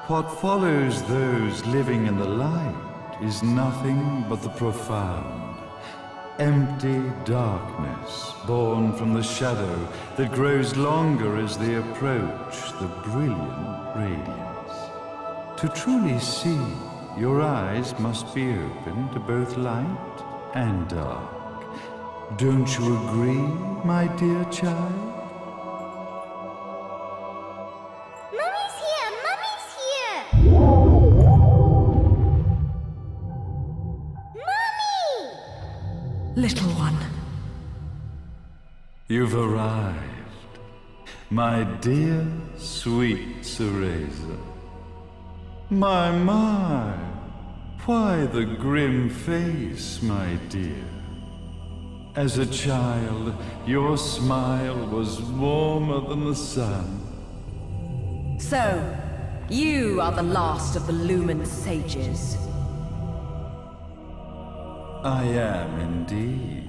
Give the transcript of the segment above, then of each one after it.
What follows those living in the light is nothing but the profound, empty darkness born from the shadow that grows longer as they approach the brilliant radiance. To truly see, your eyes must be open to both light and dark. Don't you agree, my dear child? Mummy's here! Mummy's here! Mummy! Little one. You've arrived, my dear, sweet Cereza. My, why the grim face, my dear? As a child, your smile was warmer than the sun. So, you are the last of the Lumen sages. I am indeed.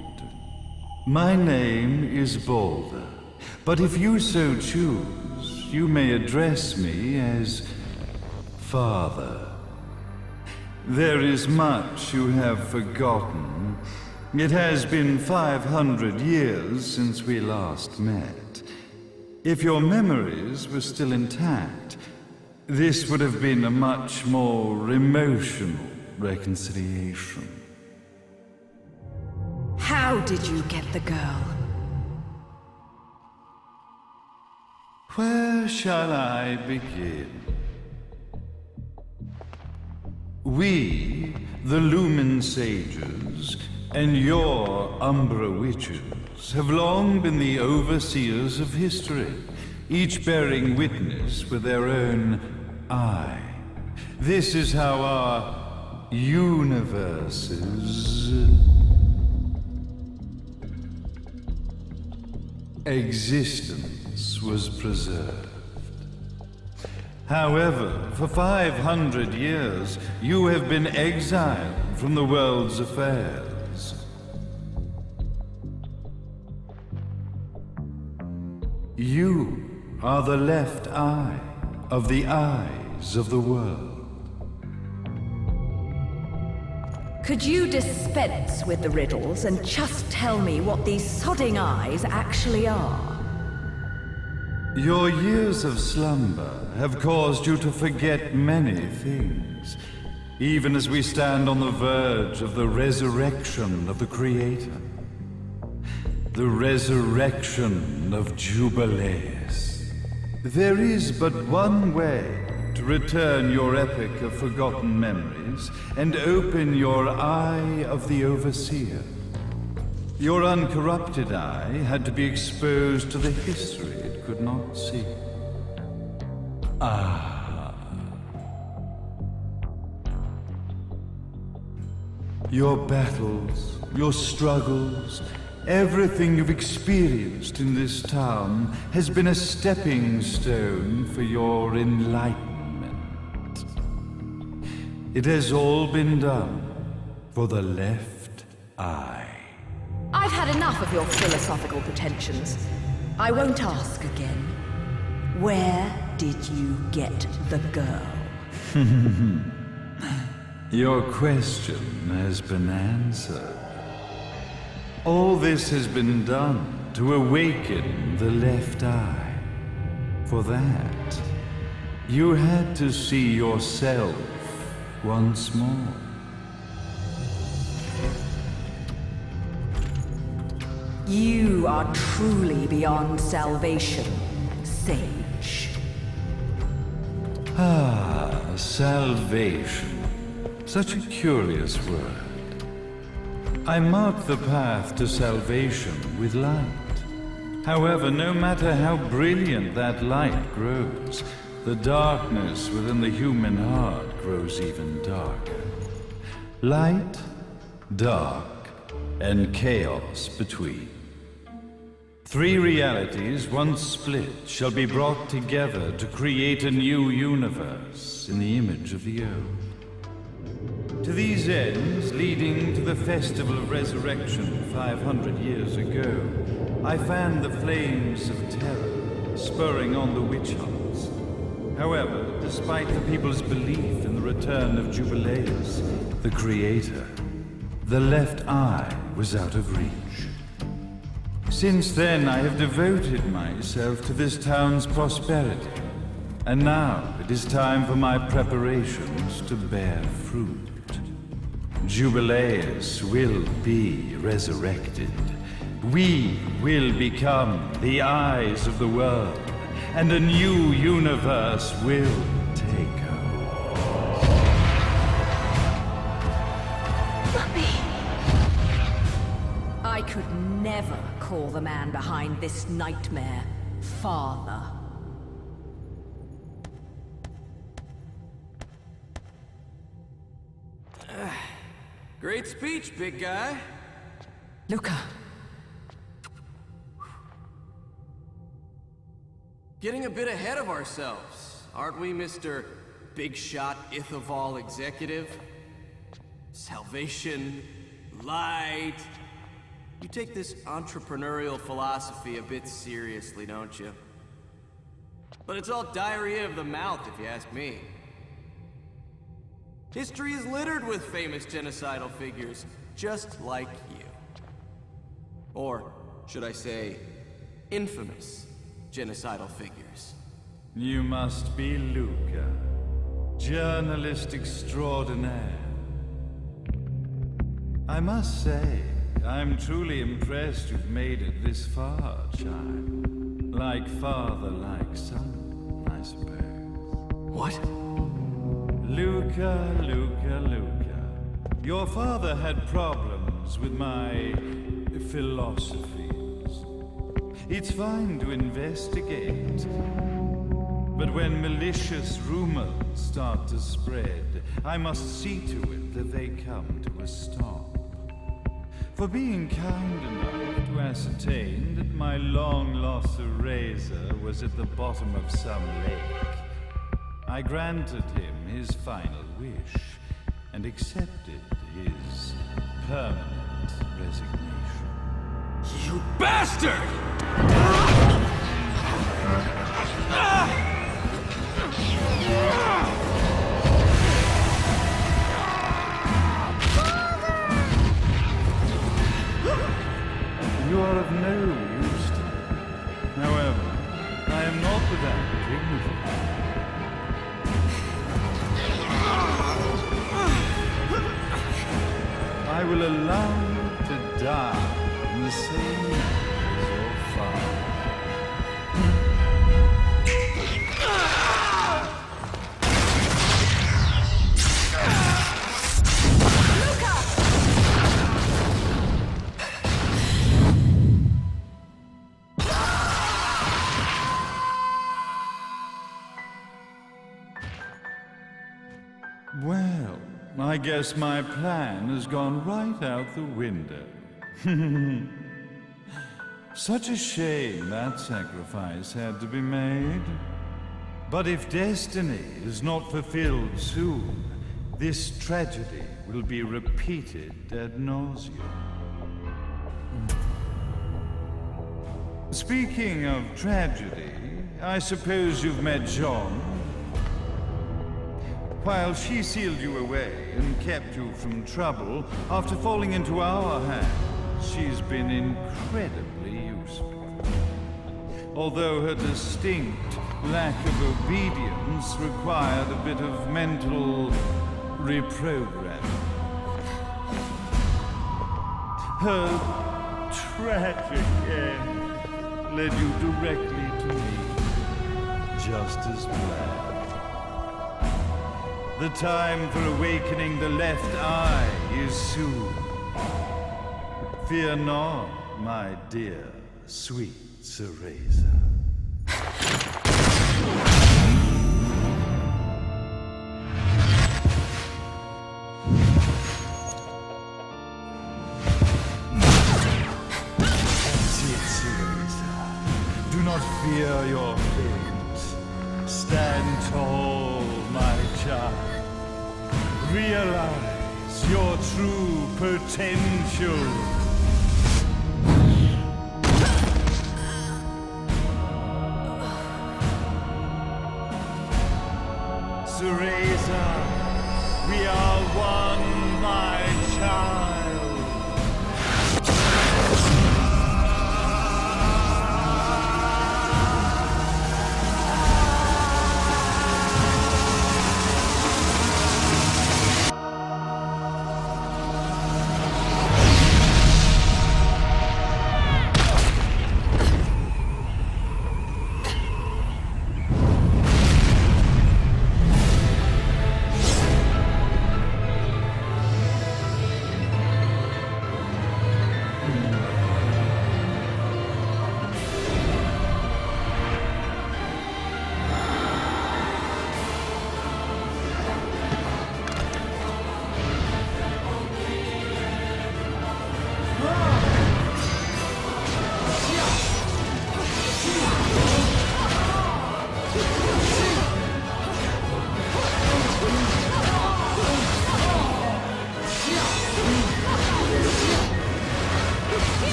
My name is Balder, but if you so choose, you may address me as Father. There is much you have forgotten. It has been 500 years since we last met. If your memories were still intact, this would have been a much more emotional reconciliation. How did you get the girl? Where shall I begin? We, the Lumen Sages, and your Umbra Witches, have long been the overseers of history, each bearing witness with their own eye. This is how our universes existence was preserved. However, for 500 years, you have been exiled from the world's affairs. You are the left eye of the eyes of the world. Could you dispense with the riddles and just tell me what these sodding eyes actually are? Your years of slumber have caused you to forget many things, even as we stand on the verge of the resurrection of the Creator. The resurrection of Jubileus. There is but one way to return your epic of forgotten memories and open your eye of the Overseer. Your uncorrupted eye had to be exposed to the history it could not see. Your battles, your struggles, everything you've experienced in this town has been a stepping stone for your enlightenment. It has all been done for the left eye. I've had enough of your philosophical pretensions. I won't ask again. Where did you get the girl? Your question has been answered. All this has been done to awaken the left eye. For that, you had to see yourself once more. You are truly beyond salvation, sage. Salvation. Such a curious word. I mark the path to salvation with light. However, no matter how brilliant that light grows, the darkness within the human heart grows even darker. Light, dark, and chaos between. Three realities, once split, shall be brought together to create a new universe in the image of the old. To these ends, leading to the Festival of Resurrection 500 years ago, I fanned the flames of terror, spurring on the witch hunts. However, despite the people's belief in the return of Jubileus, the creator, the left eye was out of reach. Since then, I have devoted myself to this town's prosperity. And now it is time for my preparations to bear fruit. Jubileus will be resurrected. We will become the eyes of the world, and a new universe will take hold. Mummy! I could never call the man behind this nightmare father. Great speech, big guy. Luca. Getting a bit ahead of ourselves, aren't we, Mr. Big Shot Ithaval Executive? Salvation, light. You take this entrepreneurial philosophy a bit seriously, don't you? But it's all diarrhea of the mouth, if you ask me. History is littered with famous genocidal figures, just like you. Or, should I say, infamous genocidal figures. You must be Luca, journalist extraordinaire. I must say, I'm truly impressed you've made it this far, child. Like father, like son, I suppose. What? Luca, Luca, Luca. Your father had problems with my philosophies. It's fine to investigate, but when malicious rumors start to spread, I must see to it that they come to a stop. For being kind enough to ascertain that my long-lost eraser was at the bottom of some lake, I granted him his final wish and accepted his permanent resignation. You bastard! You are of no use to me. However, I am not without dignity. I will allow you to die in the same way as your father. Well, I guess my plan has gone right out the window. Such a shame that sacrifice had to be made. But if destiny is not fulfilled soon, this tragedy will be repeated ad nauseum. Speaking of tragedy, I suppose you've met Jean. While she sealed you away and kept you from trouble, after falling into our hands, she's been incredibly useful. Although her distinct lack of obedience required a bit of mental reprogramming. Her tragic end led you directly to me, just as planned. The time for awakening the left eye is soon. Fear not, my dear, sweet Cereza. That's it, Cereza. Do not fear your fate. Stand tall, my child. Realize your true potential. to raise up. We are one, my child.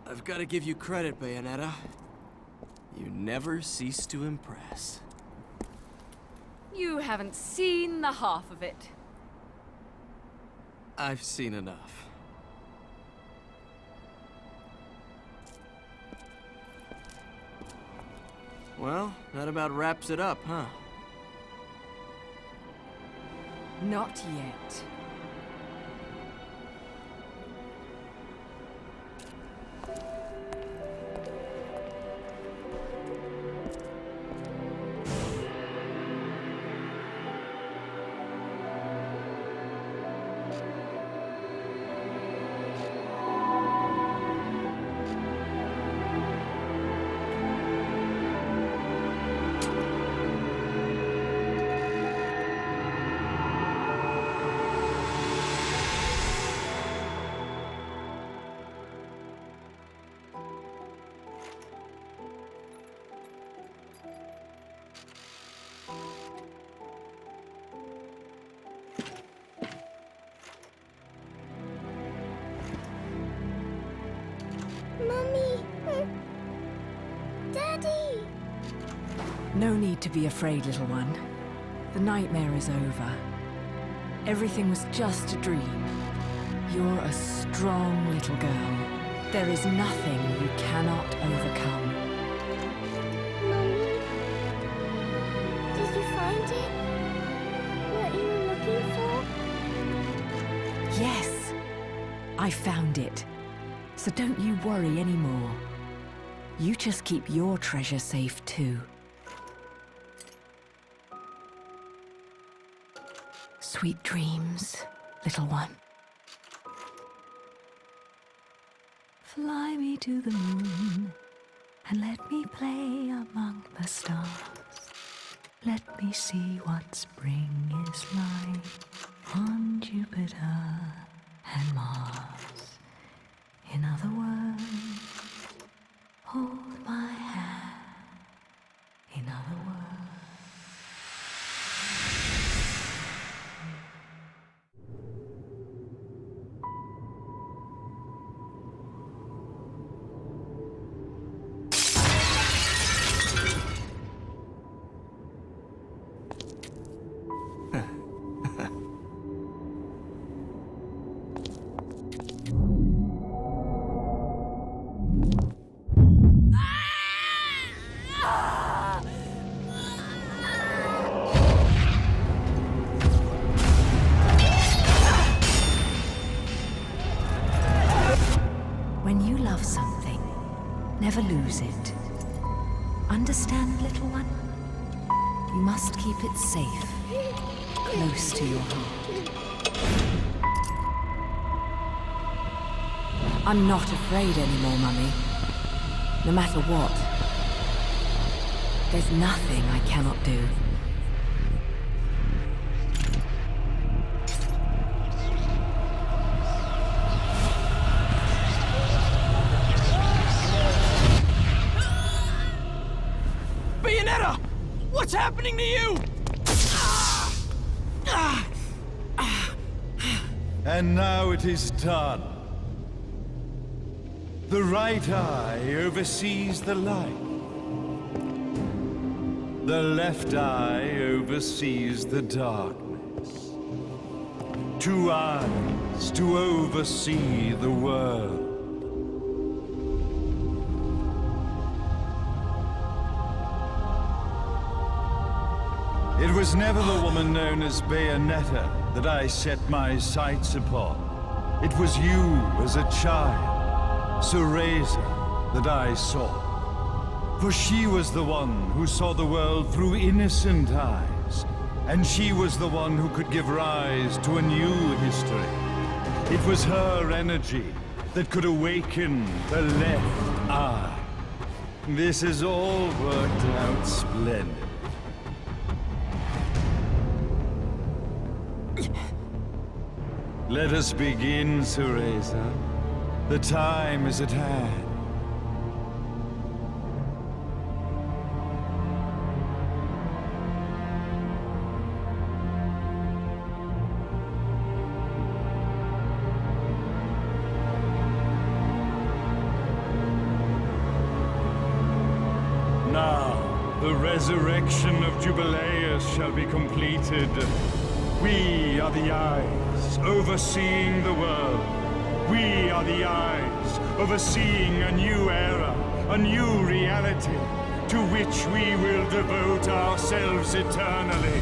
I've got to give you credit, Bayonetta. You never cease to impress. You haven't seen the half of it. I've seen enough. Well, that about wraps it up, huh? Not yet. Mummy. Daddy. No need to be afraid, little one. The nightmare is over. Everything was just a dream. You're a strong little girl. There is nothing you cannot overcome. Mummy. Did you find it? What you were looking for? Yes, I found it. So don't you worry anymore. You just keep your treasure safe too. Sweet dreams, little one. Fly me to the moon and let me play among the stars. Let me see what spring is like on Jupiter and Mars. In other words, hold my hand. In other words. When you love something, never lose it. Understand, little one? You must keep it safe, close to your heart. I'm not afraid anymore, Mummy. No matter what. There's nothing I cannot do. Bayonetta! What's happening to you? And now it is done. The right eye oversees the light. The left eye oversees the darkness. Two eyes to oversee the world. It was never the woman known as Bayonetta that I set my sights upon. It was you as a child, Cereza, that I saw. For she was the one who saw the world through innocent eyes, and she was the one who could give rise to a new history. It was her energy that could awaken the left eye. This has all worked out splendid. Let us begin, Cereza. The time is at hand. Now, the resurrection of Jubileus shall be completed. We are the eyes overseeing the world. We are the eyes overseeing a new era, a new reality, to which we will devote ourselves eternally.